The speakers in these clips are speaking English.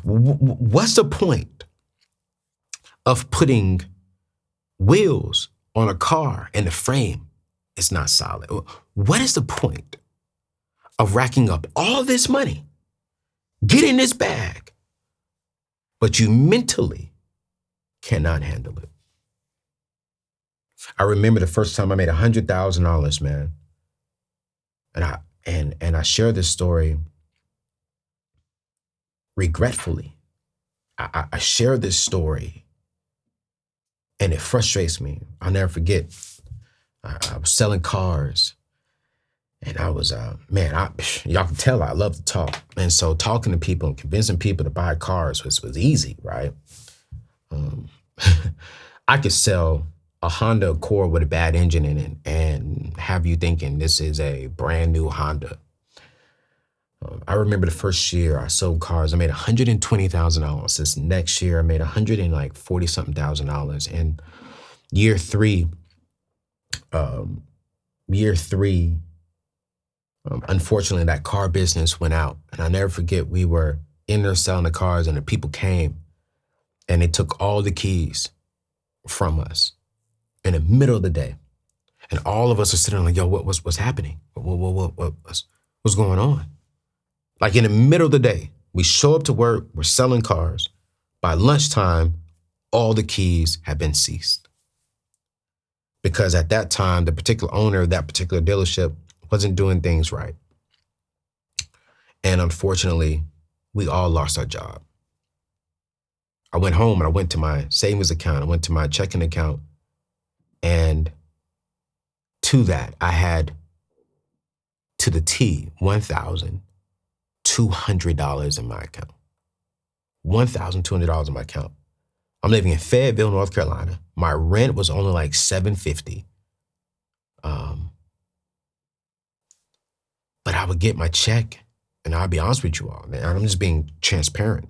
What's the point of putting wheels on a car and the frame is not solid? What is the point of racking up all this money, getting this bag, but you mentally cannot handle it? I remember the first time I made $100,000, man. And I share this story regretfully. I share this story and it frustrates me. I'll never forget. I was selling cars and I was, y'all can tell I love to talk. And so talking to people and convincing people to buy cars was easy, right? I could sell a Honda Accord with a bad engine in it and have you thinking this is a brand new Honda. I remember the first year I sold cars, I made $120,000. This next year I made $140-something thousand. And year three, unfortunately that car business went out. And I'll never forget, we were in there selling the cars and the people came and they took all the keys from us in the middle of the day. And all of us are sitting like, yo, what's happening? What's going on? Like in the middle of the day, we show up to work, we're selling cars. By lunchtime, all the keys had been seized. Because at that time, the particular owner of that particular dealership wasn't doing things right. And unfortunately, we all lost our job. I went home and I went to my savings account, I went to my checking account, and to that, I had to the T, $1,200 in my account. $1,200 in my account. I'm living in Fayetteville, North Carolina. My rent was only like $750. But I would get my check, and I'll be honest with you all, man, I'm just being transparent.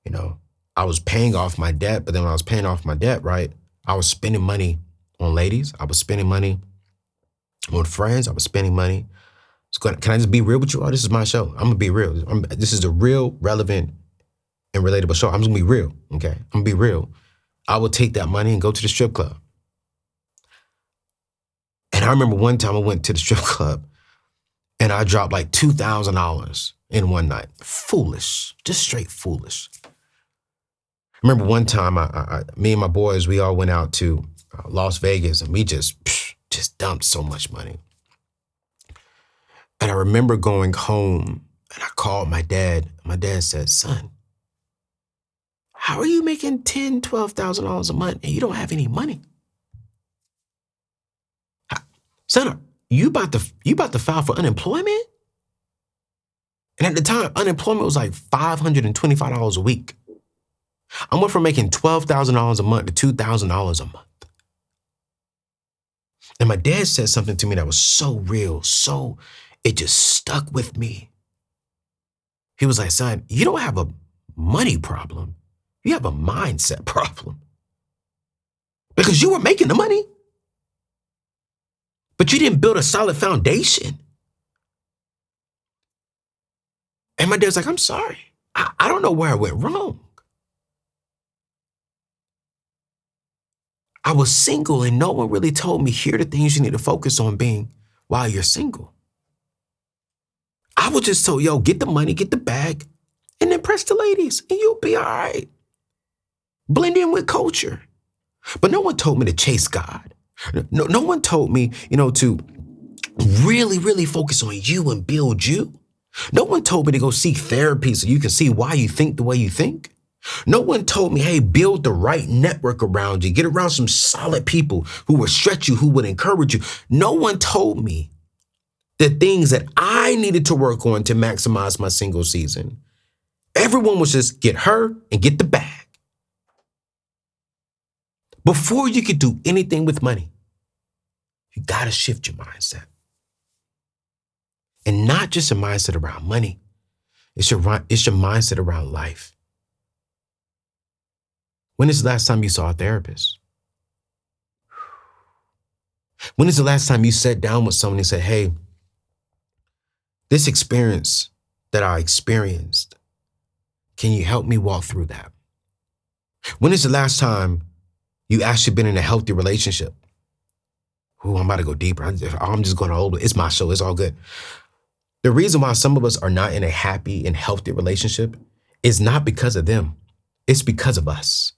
You know, I was paying off my debt, but then when I was paying off my debt, right, I was spending money on ladies. I was spending money on friends. I was spending money. Can I just be real with you all? This is my show. I'm gonna be real. This is a real, relevant, and relatable show. I'm just gonna be real, okay? I'm gonna be real. I would take that money and go to the strip club. And I remember one time I went to the strip club and I dropped like $2,000 in one night. Foolish, just straight foolish. I remember one time, me and my boys, we all went out to Las Vegas and we just dumped so much money. And I remember going home and I called my dad. My dad said, son, how are you making $10,000, $12,000 a month and you don't have any money? Son, you about to file for unemployment? And at the time, unemployment was like $525 a week. I went from making $12,000 a month to $2,000 a month. And my dad said something to me that was so real, it just stuck with me. He was like, son, you don't have a money problem. You have a mindset problem. Because you were making the money, but you didn't build a solid foundation. And my dad's like, I'm sorry. I don't know where I went wrong. I was single and no one really told me, here are the things you need to focus on being while you're single. I was just told, yo, get the money, get the bag, and impress the ladies, and you'll be all right. Blend in with culture. But no one told me to chase God. No one told me, to really, really focus on you and build you. No one told me to go seek therapy so you can see why you think the way you think. No one told me, hey, build the right network around you. Get around some solid people who would stretch you, who would encourage you. No one told me the things that I needed to work on to maximize my single season. Everyone was just get her and get the bag. Before you could do anything with money, you gotta shift your mindset. And not just a mindset around money, it's your mindset around life. When is the last time you saw a therapist? When is the last time you sat down with someone and said, hey, this experience that I experienced Can you help me walk through that? When is the last time you actually been in a healthy relationship? Ooh, I'm about to go deeper. I'm just going to hold it. It's my show. It's all good. The reason why some of us are not in a happy and healthy relationship is not because of them. It's because of us.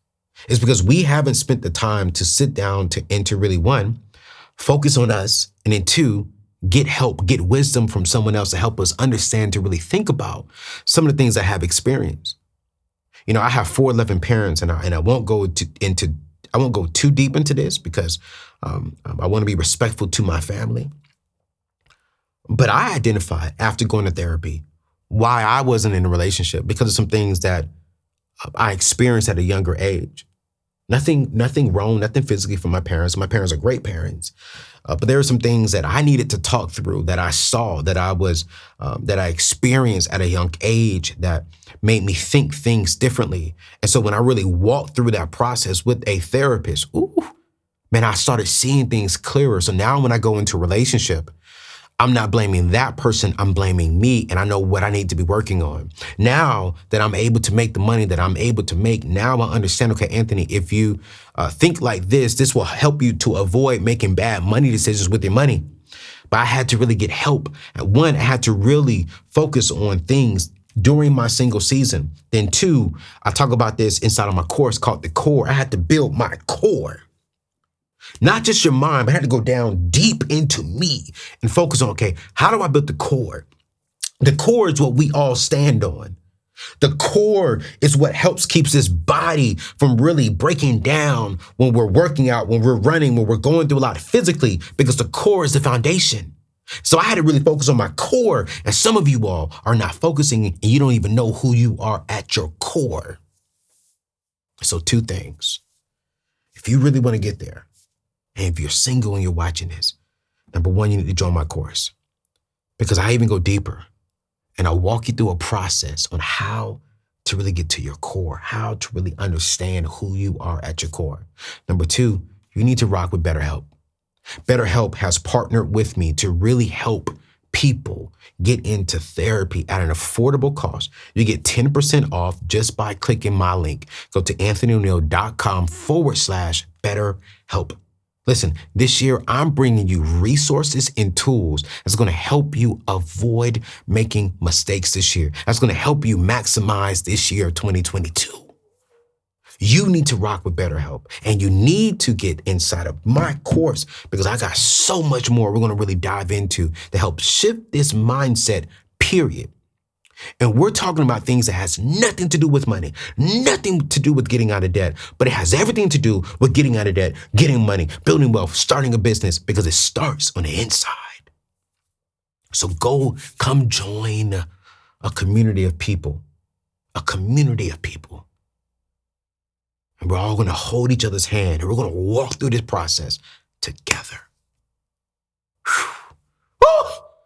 It's because we haven't spent the time to sit down and to really, one, focus on us, and then two, get help, get wisdom from someone else to help us understand, to really think about some of the things I have experienced. You know, I have 4 living parents, and I won't go I won't go too deep into this because I want to be respectful to my family. But I identified after going to therapy why I wasn't in a relationship, because of some things that I experienced at a younger age. Nothing wrong, nothing physically from my parents. My parents are great parents. But there were some things that I needed to talk through, that I saw, that I experienced at a young age, that made me think things differently. And so when I really walked through that process with a therapist, man, I started seeing things clearer. So now when I go into a relationship, I'm not blaming that person, I'm blaming me, and I know what I need to be working on. Now that I'm able to make the money that I'm able to make, now I understand, okay, Anthony, if you think like this will help you to avoid making bad money decisions with your money. But I had to really get help. And one, I had to really focus on things during my single season. Then two, I talk about this inside of my course called The Core. I had to build my core. Not just your mind, but I had to go down deep into me and focus on, okay, how do I build the core? The core is what we all stand on. The core is what keeps this body from really breaking down when we're working out, when we're running, when we're going through a lot physically, because the core is the foundation. So I had to really focus on my core. And some of you all are not focusing, and you don't even know who you are at your core. So 2 things. If you really want to get there, and if you're single and you're watching this, number 1, you need to join my course, because I even go deeper and I'll walk you through a process on how to really get to your core, how to really understand who you are at your core. Number 2, you need to rock with BetterHelp. BetterHelp has partnered with me to really help people get into therapy at an affordable cost. You get 10% off just by clicking my link. Go to anthonyoneal.com/BetterHelp. Listen, this year, I'm bringing you resources and tools that's going to help you avoid making mistakes this year. That's going to help you maximize this year, 2022. You need to rock with BetterHelp, and you need to get inside of my course, because I got so much more we're going to really dive into to help shift this mindset, period. And we're talking about things that has nothing to do with money, nothing to do with getting out of debt, but it has everything to do with getting out of debt, getting money, building wealth, starting a business, because it starts on the inside. So come join a community of people, And we're all going to hold each other's hand, and we're going to walk through this process together.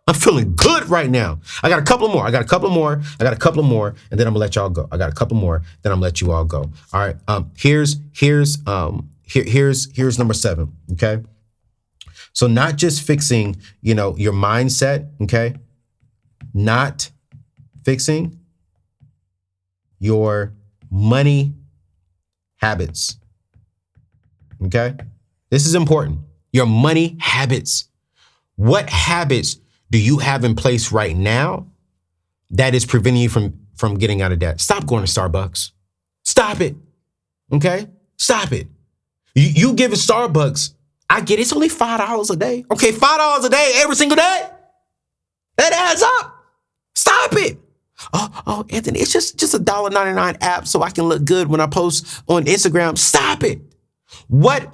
I'm feeling good right now. I got a couple more, and then I'm gonna let y'all go. I got a couple more, then I'm gonna let you all go. All right. Here's number 7. Okay. So not just fixing, your mindset. Okay. Not fixing your money habits. Okay. This is important. Your money habits. What habits do you have in place right now that is preventing you from getting out of debt? Stop going to Starbucks. Stop it. Okay? Stop it. You give it Starbucks. I get it's only $5 a day. Okay, $5 a day every single day. That adds up. Stop it. Oh, Anthony, it's just a $1.99 app so I can look good when I post on Instagram. Stop it. What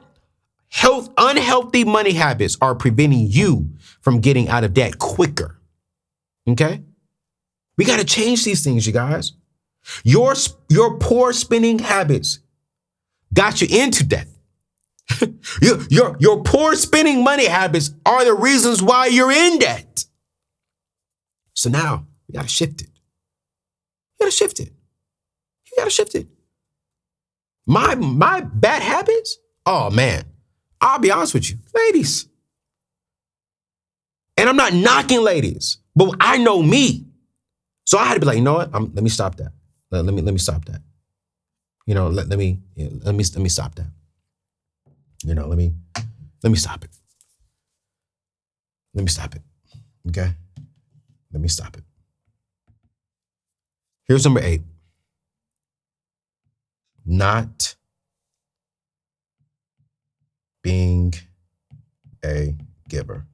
unhealthy money habits are preventing you from getting out of debt quicker? Okay? We got to change these things, you guys. Your poor spending habits got you into debt. Your poor spending money habits are the reasons why you're in debt. So now you got to shift it. You got to shift it. My bad habits? Oh man. I'll be honest with you, ladies. And I'm not knocking ladies, but I know me. So I had to be like, you know what? Let me stop that. Let me stop that. Let me stop that. Let me stop it. Let me stop it. Okay? Let me stop it. Here's number 8. Not being a giver.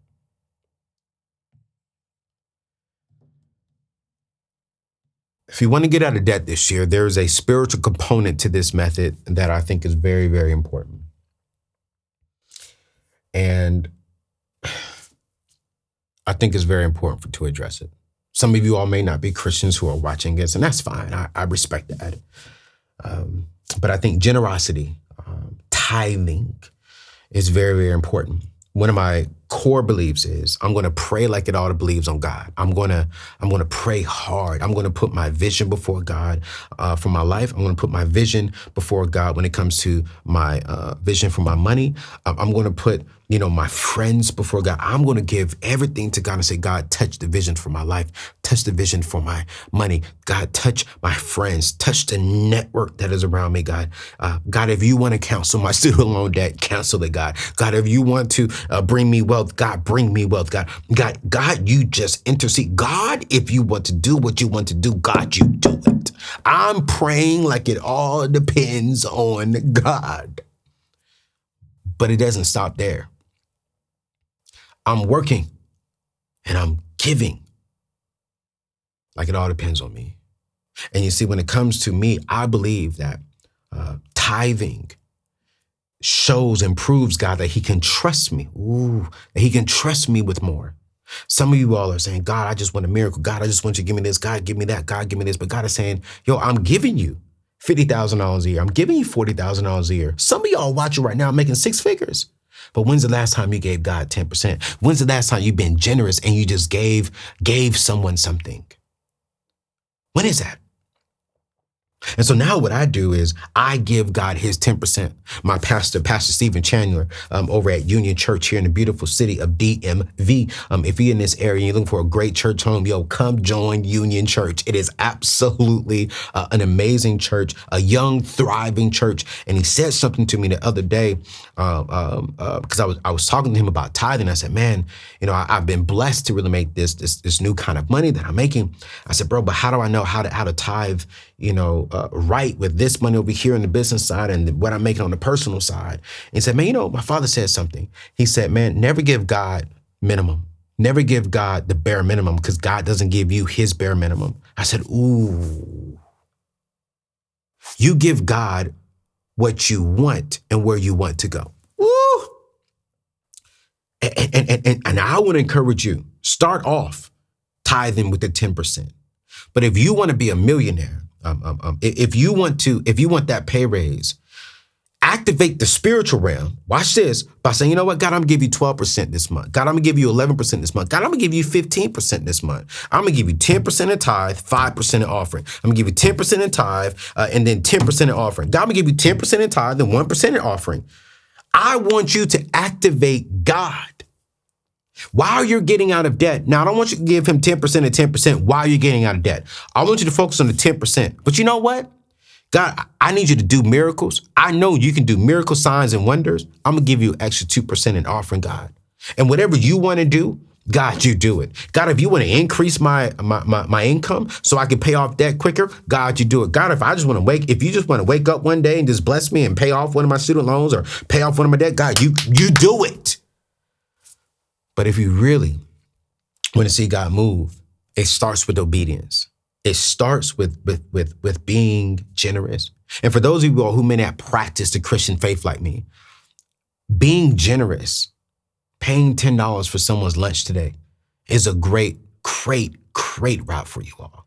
If you want to get out of debt this year, there's a spiritual component to this method that I think is very, very important. And I think it's very important to address it. Some of you all may not be Christians who are watching this, and that's fine. I respect that. But I think generosity, tithing is very, very important. One of my core beliefs is I'm going to pray like it ought to believes on God. I'm going to pray hard. I'm going to put my vision before God for my life. I'm going to put my vision before God when it comes to my vision for my money. I'm going to put my friends before God. I'm going to give everything to God and say, God, touch the vision for my life, touch the vision for my money. God, touch my friends, touch the network that is around me, God. God, if you want to cancel my student loan debt, cancel it, God. God, if you want to bring me wealth, God, bring me wealth, God. God, you just intercede. God, if you want to do what you want to do, God, you do it. I'm praying like it all depends on God. But it doesn't stop there. I'm working and I'm giving like it all depends on me. And you see, when it comes to me, I believe that tithing shows and proves God that he can trust me. That he can trust me with more. Some of you all are saying, God, I just want a miracle. God, I just want you to give me this. God, give me that. God, give me this. But God is saying, yo, I'm giving you $50,000 a year. I'm giving you $40,000 a year. Some of y'all watching right now making 6 figures. But when's the last time you gave God 10%? When's the last time you've been generous and you just gave someone something? When is that? And so now what I do is I give God his 10%. My pastor, Pastor Stephen Chandler, over at Union Church here in the beautiful city of DMV. If you're in this area and you're looking for a great church home, come join Union Church. It is absolutely an amazing church, a young, thriving church. And he said something to me the other day because I was talking to him about tithing. I said, man, I've been blessed to really make this new kind of money that I'm making. I said, bro, but how do I know how to tithe? Right with this money over here on the business side and what I'm making on the personal side. And he said, man, my father said something. He said, man, never give God minimum. Never give God the bare minimum because God doesn't give you his bare minimum. I said, ooh. You give God what you want and where you want to go. Woo! And I want to encourage you, start off tithing with the 10%. But if you want to be a millionaire, if you want that pay raise, activate the spiritual realm. Watch this by saying, you know what, God, I'm gonna give you 12% this month. God, I'm gonna give you 11% this month. God, I'm gonna give you 15% this month. I'm gonna give you 10% in tithe, 5% in offering. I'm gonna give you 10% in tithe, and then 10% in offering. God, I'm gonna give you 10% in tithe and 1% in offering. I want you to activate God while you're getting out of debt. Now, I don't want you to give him 10% and 10% while you're getting out of debt. I want you to focus on the 10%. But you know what? God, I need you to do miracles. I know you can do miracle signs and wonders. I'm going to give you extra 2% in offering, God. And whatever you want to do, God, you do it. God, if you want to increase my income so I can pay off debt quicker, God, you do it. God, if you just want to wake up one day and just bless me and pay off one of my student loans or pay off one of my debt, God, you do it. But if you really want to see God move, it starts with obedience. It starts with being generous. And for those of you all who may not practice the Christian faith like me, being generous, paying $10 for someone's lunch today is a great route for you all.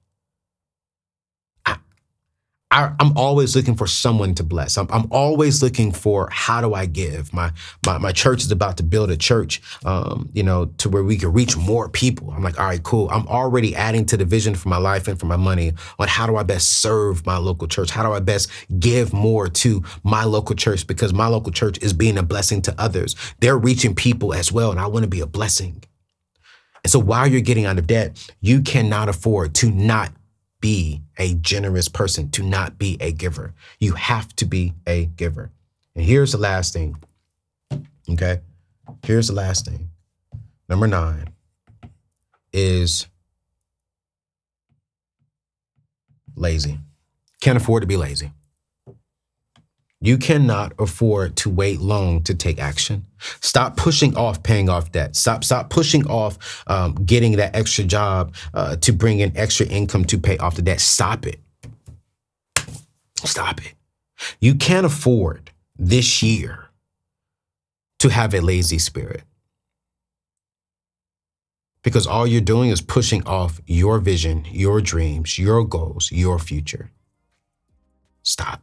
I'm always looking for someone to bless. I'm always looking for, how do I give? My church is about to build a church, to where we can reach more people. I'm like, all right, cool. I'm already adding to the vision for my life and for my money on how do I best serve my local church? How do I best give more to my local church? Because my local church is being a blessing to others. They're reaching people as well, and I want to be a blessing. And so while you're getting out of debt, you cannot afford to not be a generous person, to not be a giver. You have to be a giver. And here's the last thing. Okay. Here's the last thing. Number 9 is lazy. Can't afford to be lazy. You cannot afford to wait long to take action. Stop pushing off paying off debt. Stop pushing off getting that extra job to bring in extra income to pay off the debt. Stop it. Stop it. You can't afford this year to have a lazy spirit, because all you're doing is pushing off your vision, your dreams, your goals, your future. Stop.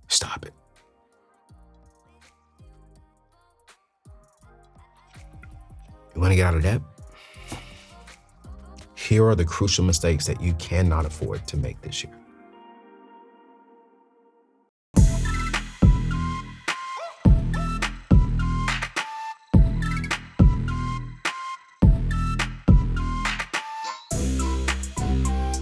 Stop it. You want to get out of debt? Here are the crucial mistakes that you cannot afford to make this year.